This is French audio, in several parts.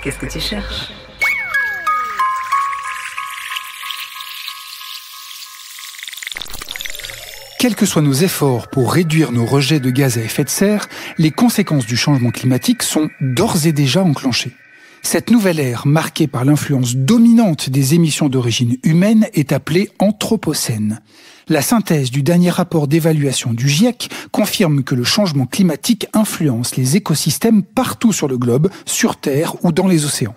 Qu'est-ce que tu cherches ? Quels que soient nos efforts pour réduire nos rejets de gaz à effet de serre, les conséquences du changement climatique sont d'ores et déjà enclenchées. Cette nouvelle ère, marquée par l'influence dominante des émissions d'origine humaine, est appelée anthropocène. La synthèse du dernier rapport d'évaluation du GIEC confirme que le changement climatique influence les écosystèmes partout sur le globe, sur Terre ou dans les océans.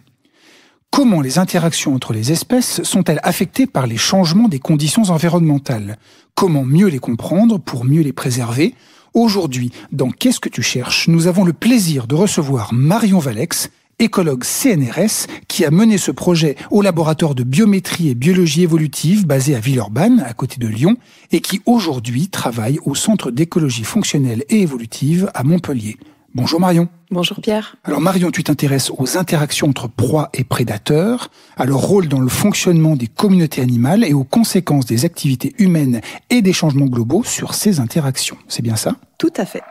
Comment les interactions entre les espèces sont-elles affectées par les changements des conditions environnementales ? Comment mieux les comprendre pour mieux les préserver ? Aujourd'hui, dans Qu'est-ce que tu cherches ? Nous avons le plaisir de recevoir Marion Valex, écologue CNRS, qui a mené ce projet au laboratoire de biométrie et biologie évolutive basé à Villeurbanne, à côté de Lyon, et qui aujourd'hui travaille au Centre d'écologie fonctionnelle et évolutive à Montpellier. Bonjour Marion. Bonjour Pierre. Alors Marion, tu t'intéresses aux interactions entre proies et prédateurs, à leur rôle dans le fonctionnement des communautés animales et aux conséquences des activités humaines et des changements globaux sur ces interactions. C'est bien ça ? Tout à fait.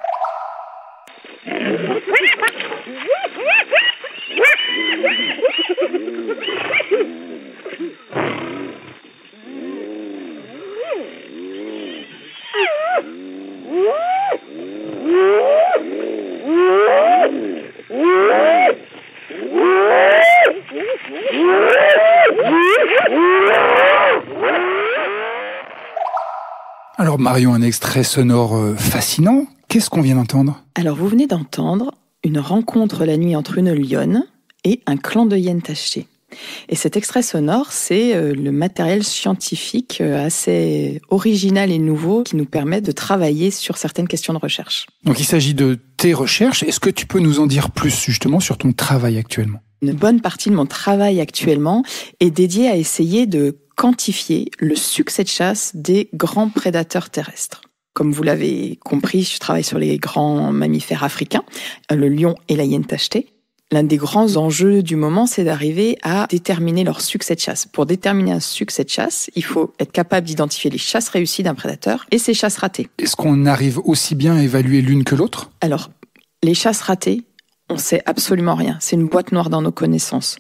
Alors Marion, un extrait sonore fascinant. Qu'est-ce qu'on vient d'entendre ? Alors vous venez d'entendre une rencontre la nuit entre une lionne et un clan de hyènes tachetées. Et cet extrait sonore, c'est le matériel scientifique assez original et nouveau qui nous permet de travailler sur certaines questions de recherche. Donc il s'agit de tes recherches. Est-ce que tu peux nous en dire plus justement sur ton travail actuellement ? Une bonne partie de mon travail actuellement est dédiée à essayer de quantifier le succès de chasse des grands prédateurs terrestres. Comme vous l'avez compris, je travaille sur les grands mammifères africains, le lion et la hyène tachetée. L'un des grands enjeux du moment, c'est d'arriver à déterminer leur succès de chasse. Pour déterminer un succès de chasse, il faut être capable d'identifier les chasses réussies d'un prédateur et ses chasses ratées. Est-ce qu'on arrive aussi bien à évaluer l'une que l'autre ? Alors, les chasses ratées, on sait absolument rien. C'est une boîte noire dans nos connaissances.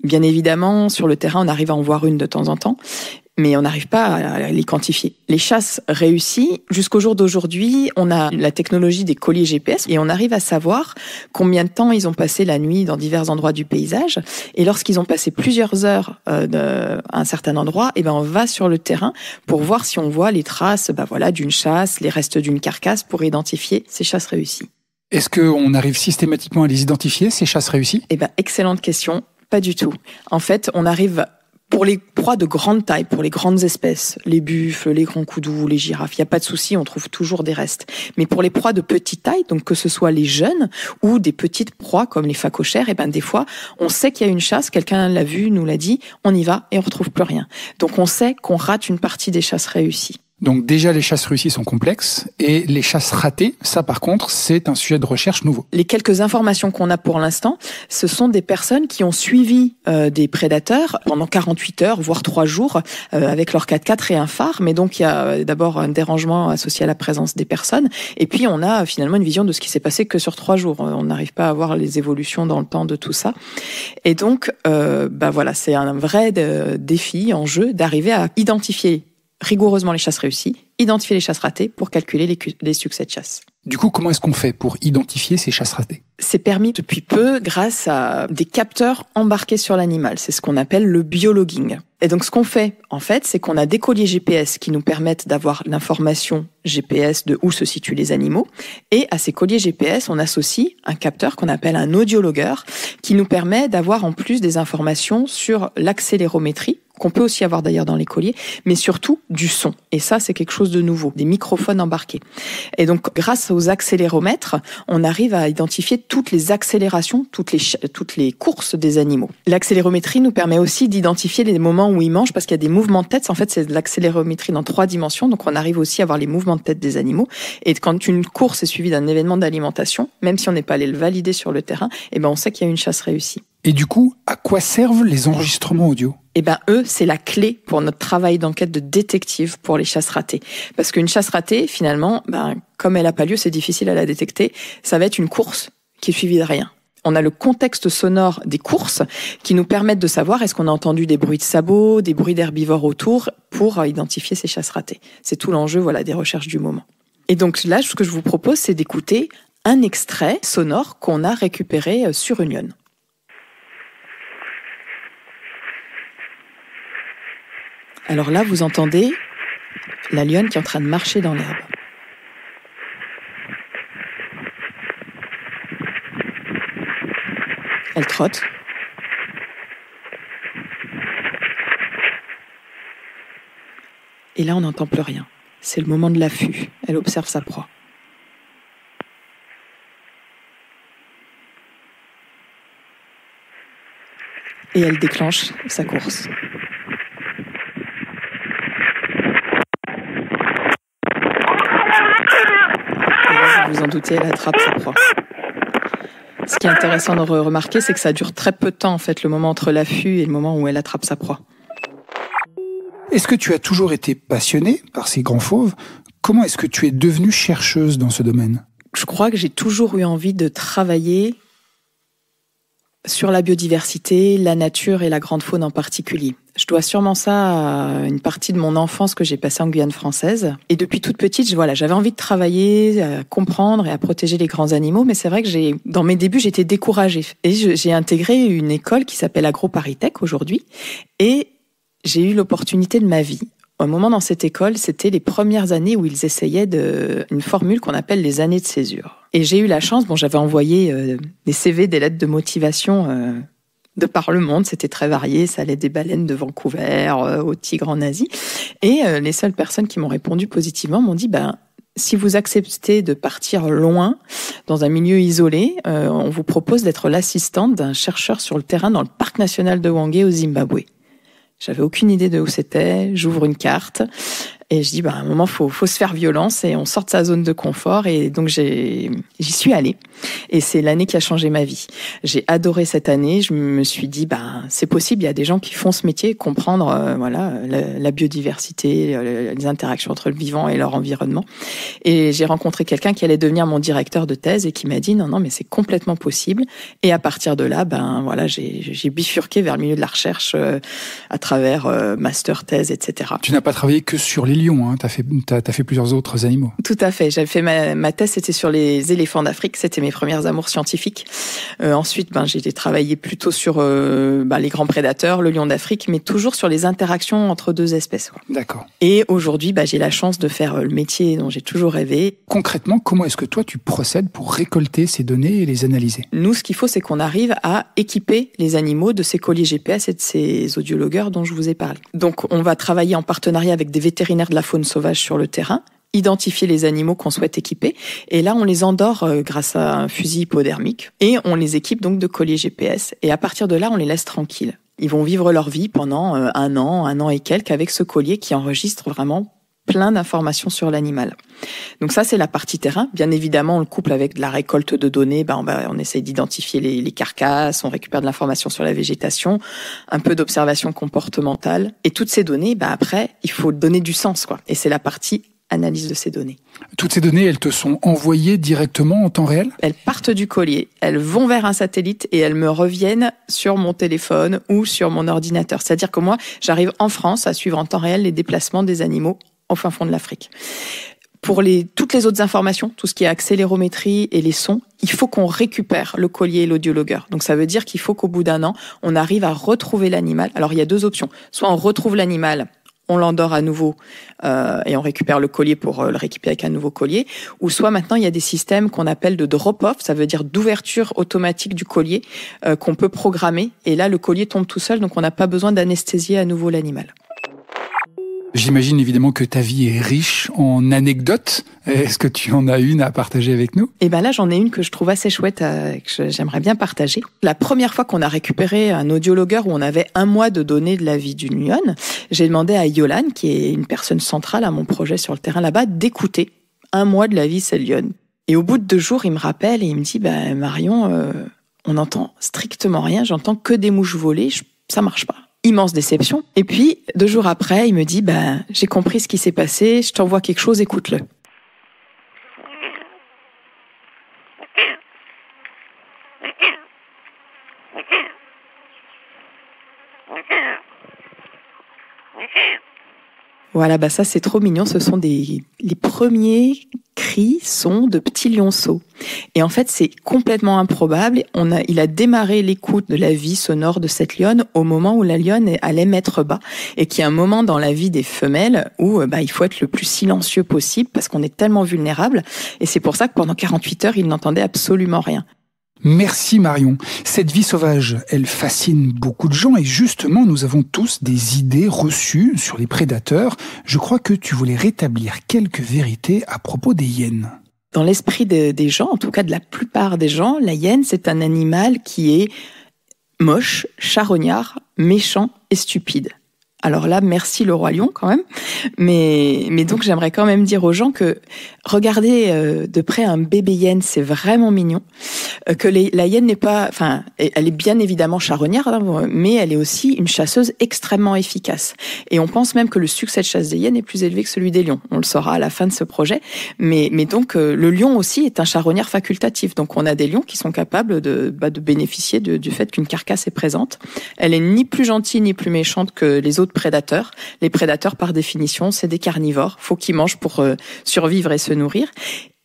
Bien évidemment, sur le terrain, on arrive à en voir une de temps en temps, mais on n'arrive pas à les quantifier. Les chasses réussies, jusqu'au jour d'aujourd'hui, on a la technologie des colliers GPS et on arrive à savoir combien de temps ils ont passé la nuit dans divers endroits du paysage. Et lorsqu'ils ont passé plusieurs heures à un certain endroit, on va sur le terrain pour voir si on voit les traces d'une chasse, les restes d'une carcasse pour identifier ces chasses réussies. Est-ce qu'on arrive systématiquement à les identifier, ces chasses réussies ? Excellente question. Pas du tout. En fait, on arrive, pour les proies de grande taille, pour les grandes espèces, les buffles, les grands coudous, les girafes, il n'y a pas de souci, on trouve toujours des restes. Mais pour les proies de petite taille, donc que ce soit les jeunes ou des petites proies comme les phacochères, des fois, on sait qu'il y a une chasse, quelqu'un l'a vu, nous l'a dit, on y va et on retrouve plus rien. Donc on sait qu'on rate une partie des chasses réussies. Donc déjà, les chasses réussies sont complexes et les chasses ratées, ça par contre, c'est un sujet de recherche nouveau. Les quelques informations qu'on a pour l'instant, ce sont des personnes qui ont suivi des prédateurs pendant 48 heures, voire 3 jours, avec leur 4x4 et un phare. Mais donc, il y a d'abord un dérangement associé à la présence des personnes. Et puis, on a finalement une vision de ce qui s'est passé que sur 3 jours. On n'arrive pas à voir les évolutions dans le temps de tout ça. Et donc, c'est un vrai défi, enjeu, d'arriver à identifier rigoureusement les chasses réussies, identifier les chasses ratées pour calculer les succès de chasse. Du coup, comment est-ce qu'on fait pour identifier ces chasses ratées ? C'est permis depuis peu grâce à des capteurs embarqués sur l'animal. C'est ce qu'on appelle le biologging. Et donc, ce qu'on fait, en fait, c'est qu'on a des colliers GPS qui nous permettent d'avoir l'information GPS de où se situent les animaux. Et à ces colliers GPS, on associe un capteur qu'on appelle un audiologueur qui nous permet d'avoir en plus des informations sur l'accélérométrie, qu'on peut aussi avoir d'ailleurs dans les colliers, mais surtout du son. Et ça, c'est quelque chose de nouveau, des microphones embarqués. Et donc, grâce aux accéléromètres, on arrive à identifier toutes les accélérations, toutes les courses des animaux. L'accélérométrie nous permet aussi d'identifier les moments où ils mangent, parce qu'il y a des mouvements de tête. En fait, c'est de l'accélérométrie dans 3 dimensions, donc on arrive aussi à voir les mouvements de tête des animaux. Et quand une course est suivie d'un événement d'alimentation, même si on n'est pas allé le valider sur le terrain, on sait qu'il y a une chasse réussie. Et du coup, à quoi servent les enregistrements audio ? Eh ben, eux, c'est la clé pour notre travail d'enquête de détective pour les chasses ratées. Parce qu'une chasse ratée, finalement, comme elle n'a pas lieu, c'est difficile à la détecter. Ça va être une course qui est suivie de rien. On a le contexte sonore des courses qui nous permettent de savoir est-ce qu'on a entendu des bruits de sabots, des bruits d'herbivores autour pour identifier ces chasses ratées. C'est tout l'enjeu, des recherches du moment. Et donc là, ce que je vous propose, c'est d'écouter un extrait sonore qu'on a récupéré sur une lionne. Alors là, vous entendez la lionne qui est en train de marcher dans l'herbe. Elle trotte. Et là, on n'entend plus rien. C'est le moment de l'affût. Elle observe sa proie. Et elle déclenche sa course. Et là, vous vous en doutez, elle attrape sa proie. Ce qui est intéressant de remarquer, c'est que ça dure très peu de temps, en fait, le moment entre l'affût et le moment où elle attrape sa proie. Est-ce que tu as toujours été passionnée par ces grands fauves ? Comment est-ce que tu es devenue chercheuse dans ce domaine ? Je crois que j'ai toujours eu envie de travailler sur la biodiversité, la nature et la grande faune en particulier. Je dois sûrement ça à une partie de mon enfance que j'ai passée en Guyane française. Et depuis toute petite, j'avais envie de travailler, à comprendre et à protéger les grands animaux. Mais c'est vrai que dans mes débuts, j'étais découragée. Et j'ai intégré une école qui s'appelle AgroParisTech aujourd'hui. Et j'ai eu l'opportunité de ma vie. Un moment dans cette école, c'était les premières années où ils essayaient une formule qu'on appelle les années de césure. Et j'ai eu la chance, j'avais envoyé des CV, des lettres de motivation de par le monde, c'était très varié, ça allait des baleines de Vancouver aux tigres en Asie. Et les seules personnes qui m'ont répondu positivement m'ont dit, si vous acceptez de partir loin, dans un milieu isolé, on vous propose d'être l'assistante d'un chercheur sur le terrain dans le parc national de Hwange au Zimbabwe. J'avais aucune idée de où c'était, j'ouvre une carte et je dis, à un moment, faut se faire violence et on sort de sa zone de confort. Et donc, j'y suis allée. Et c'est l'année qui a changé ma vie. J'ai adoré cette année. Je me suis dit, c'est possible. Il y a des gens qui font ce métier, comprendre, la biodiversité, les interactions entre le vivant et leur environnement. Et j'ai rencontré quelqu'un qui allait devenir mon directeur de thèse et qui m'a dit, non, mais c'est complètement possible. Et à partir de là, j'ai bifurqué vers le milieu de la recherche à travers master, thèse, etc. Tu n'as pas travaillé que sur les lions, hein. T'as fait plusieurs autres animaux. Tout à fait. J'avais fait ma thèse, c'était sur les éléphants d'Afrique. C'était mes premières amours scientifiques. Ensuite, j'ai travaillé plutôt sur les grands prédateurs, le lion d'Afrique, mais toujours sur les interactions entre deux espèces. D'accord. Et aujourd'hui, j'ai la chance de faire le métier dont j'ai toujours rêvé. Concrètement, comment est-ce que toi, tu procèdes pour récolter ces données et les analyser ? Nous, ce qu'il faut, c'est qu'on arrive à équiper les animaux de ces colliers GPS et de ces audiologueurs dont je vous ai parlé. Donc, on va travailler en partenariat avec des vétérinaires de la faune sauvage sur le terrain, identifier les animaux qu'on souhaite équiper, et là on les endort grâce à un fusil hypodermique, et on les équipe donc de colliers GPS, et à partir de là on les laisse tranquilles. Ils vont vivre leur vie pendant un an et quelques avec ce collier qui enregistre vraiment plein d'informations sur l'animal. Donc ça, c'est la partie terrain. Bien évidemment, on le couple avec de la récolte de données. On essaye d'identifier les carcasses, on récupère de l'information sur la végétation, un peu d'observation comportementale. Et toutes ces données, après, il faut donner du sens, quoi. Et c'est la partie analyse de ces données. Toutes ces données, elles te sont envoyées directement en temps réel ? Elles partent du collier, elles vont vers un satellite et elles me reviennent sur mon téléphone ou sur mon ordinateur. C'est-à-dire que moi, j'arrive en France à suivre en temps réel les déplacements des animaux au fin fond de l'Afrique. Pour toutes les autres informations, tout ce qui est accélérométrie et les sons, il faut qu'on récupère le collier et l'audiologueur. Donc ça veut dire qu'il faut qu'au bout d'un an, on arrive à retrouver l'animal. Alors il y a deux options. Soit on retrouve l'animal, on l'endort à nouveau et on récupère le collier pour le récupérer avec un nouveau collier. Ou soit maintenant, il y a des systèmes qu'on appelle de drop-off, ça veut dire d'ouverture automatique du collier qu'on peut programmer. Et là, le collier tombe tout seul, donc on n'a pas besoin d'anesthésier à nouveau l'animal. J'imagine évidemment que ta vie est riche en anecdotes. Est-ce que tu en as une à partager avec nous ? Eh ben là, j'en ai une que je trouve assez chouette, que j'aimerais bien partager. La première fois qu'on a récupéré un audiologueur où on avait 1 mois de données de la vie d'une lionne, j'ai demandé à Yolande, qui est une personne centrale à mon projet sur le terrain là-bas, d'écouter 1 mois de la vie de cette lionne. Et au bout de 2 jours, il me rappelle et il me dit, Marion, On n'entend strictement rien, j'entends que des mouches voler, ça marche pas. Immense déception. Et puis, 2 jours après, il me dit, j'ai compris ce qui s'est passé, je t'envoie quelque chose, écoute-le. Voilà, ça c'est trop mignon. Ce sont les premiers sons de petits lionceaux. Et en fait, c'est complètement improbable. Il a démarré l'écoute de la vie sonore de cette lionne au moment où la lionne allait mettre bas. Et qu'il y a un moment dans la vie des femelles où il faut être le plus silencieux possible parce qu'on est tellement vulnérable. Et c'est pour ça que pendant 48 heures, il n'entendait absolument rien. Merci Marion. Cette vie sauvage, elle fascine beaucoup de gens et justement, nous avons tous des idées reçues sur les prédateurs. Je crois que tu voulais rétablir quelques vérités à propos des hyènes. Dans l'esprit des gens, en tout cas de la plupart des gens, la hyène, c'est un animal qui est moche, charognard, méchant et stupide. Alors là, merci le roi lion quand même. Mais donc j'aimerais quand même dire aux gens que regarder de près un bébé hyène, c'est vraiment mignon. Que la hyène n'est pas, elle est bien évidemment charognarde, mais elle est aussi une chasseuse extrêmement efficace. Et on pense même que le succès de chasse des hyènes est plus élevé que celui des lions. On le saura à la fin de ce projet. Mais donc le lion aussi est un charognard facultatif. Donc on a des lions qui sont capables de bénéficier du fait qu'une carcasse est présente. Elle est ni plus gentille ni plus méchante que les autres prédateurs. Les prédateurs, par définition, c'est des carnivores. Faut qu'ils mangent pour survivre et se nourrir.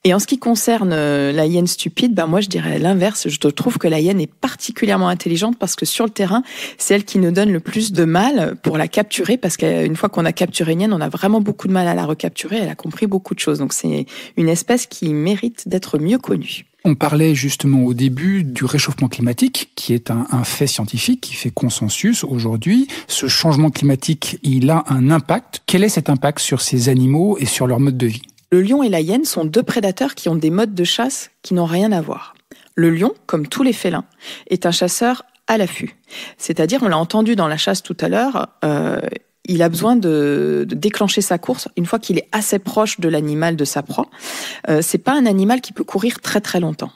Et en ce qui concerne la hyène stupide, moi je dirais l'inverse. Je trouve que la hyène est particulièrement intelligente parce que sur le terrain, c'est elle qui nous donne le plus de mal pour la capturer parce qu'une fois qu'on a capturé une hyène, on a vraiment beaucoup de mal à la recapturer. Elle a compris beaucoup de choses. Donc c'est une espèce qui mérite d'être mieux connue. On parlait justement au début du réchauffement climatique, qui est un fait scientifique, qui fait consensus aujourd'hui. Ce changement climatique, il a un impact. Quel est cet impact sur ces animaux et sur leur mode de vie ? Le lion et la hyène sont 2 prédateurs qui ont des modes de chasse qui n'ont rien à voir. Le lion, comme tous les félins, est un chasseur à l'affût. C'est-à-dire, on l'a entendu dans la chasse tout à l'heure, il a besoin de déclencher sa course une fois qu'il est assez proche de l'animal de sa proie. C'est pas un animal qui peut courir très très longtemps.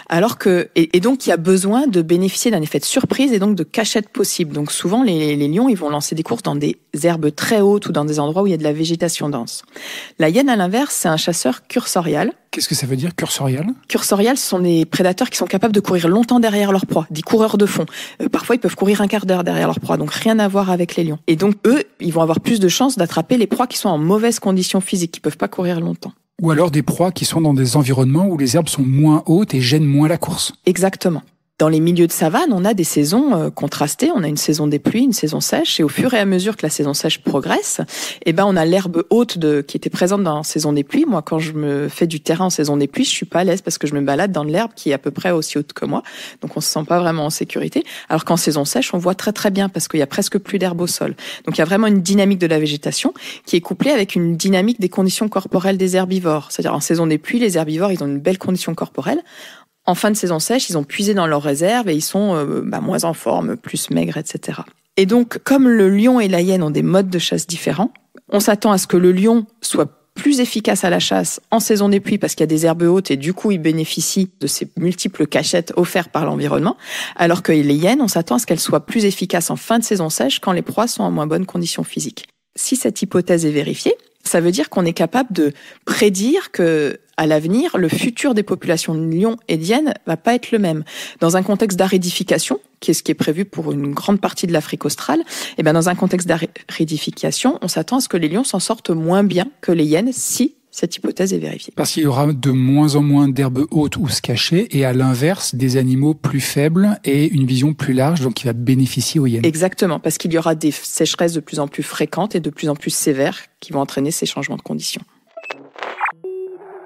Alors que et donc il y a besoin de bénéficier d'un effet de surprise et donc de cachette possible. Donc souvent les lions ils vont lancer des courses dans des herbes très hautes ou dans des endroits où il y a de la végétation dense. La hyène à l'inverse, c'est un chasseur cursorial. Qu'est-ce que ça veut dire, cursorial ? Cursorial, ce sont des prédateurs qui sont capables de courir longtemps derrière leur proie, des coureurs de fond. Parfois, ils peuvent courir un quart d'heure derrière leur proie, donc rien à voir avec les lions. Et donc, eux, ils vont avoir plus de chances d'attraper les proies qui sont en mauvaise condition physique, qui peuvent pas courir longtemps. Ou alors des proies qui sont dans des environnements où les herbes sont moins hautes et gênent moins la course. Exactement. Dans les milieux de savane, on a des saisons contrastées. On a une saison des pluies, une saison sèche. Et au fur et à mesure que la saison sèche progresse, on a l'herbe haute qui était présente dans la saison des pluies. Moi, quand je me fais du terrain en saison des pluies, je suis pas à l'aise parce que je me balade dans de l'herbe qui est à peu près aussi haute que moi. Donc, on se sent pas vraiment en sécurité. Alors qu'en saison sèche, on voit très très bien parce qu'il y a presque plus d'herbe au sol. Donc, il y a vraiment une dynamique de la végétation qui est couplée avec une dynamique des conditions corporelles des herbivores. C'est-à-dire, en saison des pluies, les herbivores, ils ont une belle condition corporelle. En fin de saison sèche, ils ont puisé dans leurs réserves et ils sont moins en forme, plus maigres, etc. Et donc, comme le lion et la hyène ont des modes de chasse différents, on s'attend à ce que le lion soit plus efficace à la chasse en saison des pluies parce qu'il y a des herbes hautes et du coup, il bénéficie de ces multiples cachettes offertes par l'environnement, alors que les hyènes, on s'attend à ce qu'elles soient plus efficaces en fin de saison sèche quand les proies sont en moins bonne condition physique. Si cette hypothèse est vérifiée, ça veut dire qu'on est capable de prédire que, à l'avenir, le futur des populations de lions et d'hyènes va pas être le même. Dans un contexte d'aridification, qui est ce qui est prévu pour une grande partie de l'Afrique australe, dans un contexte d'aridification, on s'attend à ce que les lions s'en sortent moins bien que les hyènes si cette hypothèse est vérifiée. Parce qu'il y aura de moins en moins d'herbes hautes où se cacher et à l'inverse, des animaux plus faibles et une vision plus large, donc qui va bénéficier aux hyènes. Exactement, parce qu'il y aura des sécheresses de plus en plus fréquentes et de plus en plus sévères qui vont entraîner ces changements de conditions.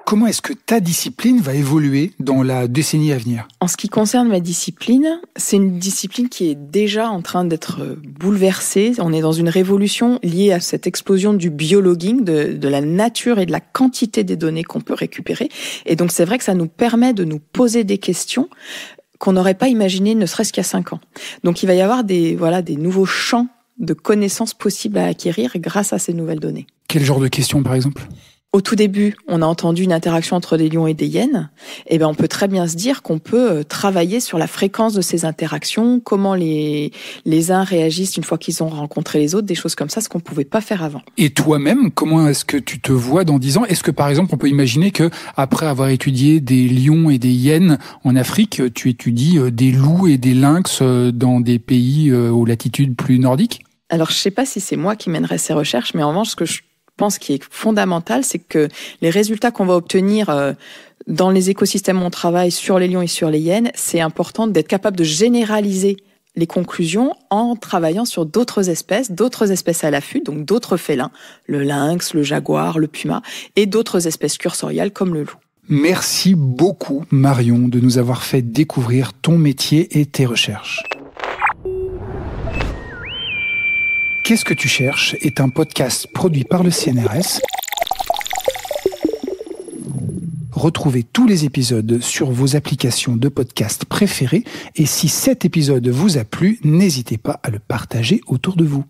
Comment est-ce que ta discipline va évoluer dans la décennie à venir ? En ce qui concerne ma discipline, c'est une discipline qui est déjà en train d'être bouleversée. On est dans une révolution liée à cette explosion du biologuing, de la nature et de la quantité des données qu'on peut récupérer. Et donc c'est vrai que ça nous permet de nous poser des questions qu'on n'aurait pas imaginées ne serait-ce qu'il y a 5 ans. Donc il va y avoir des nouveaux champs de connaissances possibles à acquérir grâce à ces nouvelles données. Quel genre de questions par exemple ? au tout début, on a entendu une interaction entre des lions et des hyènes, eh ben on peut très bien se dire qu'on peut travailler sur la fréquence de ces interactions, comment les uns réagissent une fois qu'ils ont rencontré les autres, des choses comme ça, ce qu'on ne pouvait pas faire avant. Et toi-même, comment est-ce que tu te vois dans 10 ans ? Est-ce que, par exemple, on peut imaginer que après avoir étudié des lions et des hyènes en Afrique, tu étudies des loups et des lynx dans des pays aux latitudes plus nordiques ? Alors, je ne sais pas si c'est moi qui mènerai ces recherches, mais en revanche, ce que je pense qui est fondamental, c'est que les résultats qu'on va obtenir dans les écosystèmes où on travaille sur les lions et sur les hyènes, c'est important d'être capable de généraliser les conclusions en travaillant sur d'autres espèces à l'affût, donc d'autres félins, le lynx, le jaguar, le puma, et d'autres espèces cursoriales comme le loup. Merci beaucoup, Marion, de nous avoir fait découvrir ton métier et tes recherches. Qu'est-ce que tu cherches est un podcast produit par le CNRS. Retrouvez tous les épisodes sur vos applications de podcast préférées et si cet épisode vous a plu, n'hésitez pas à le partager autour de vous.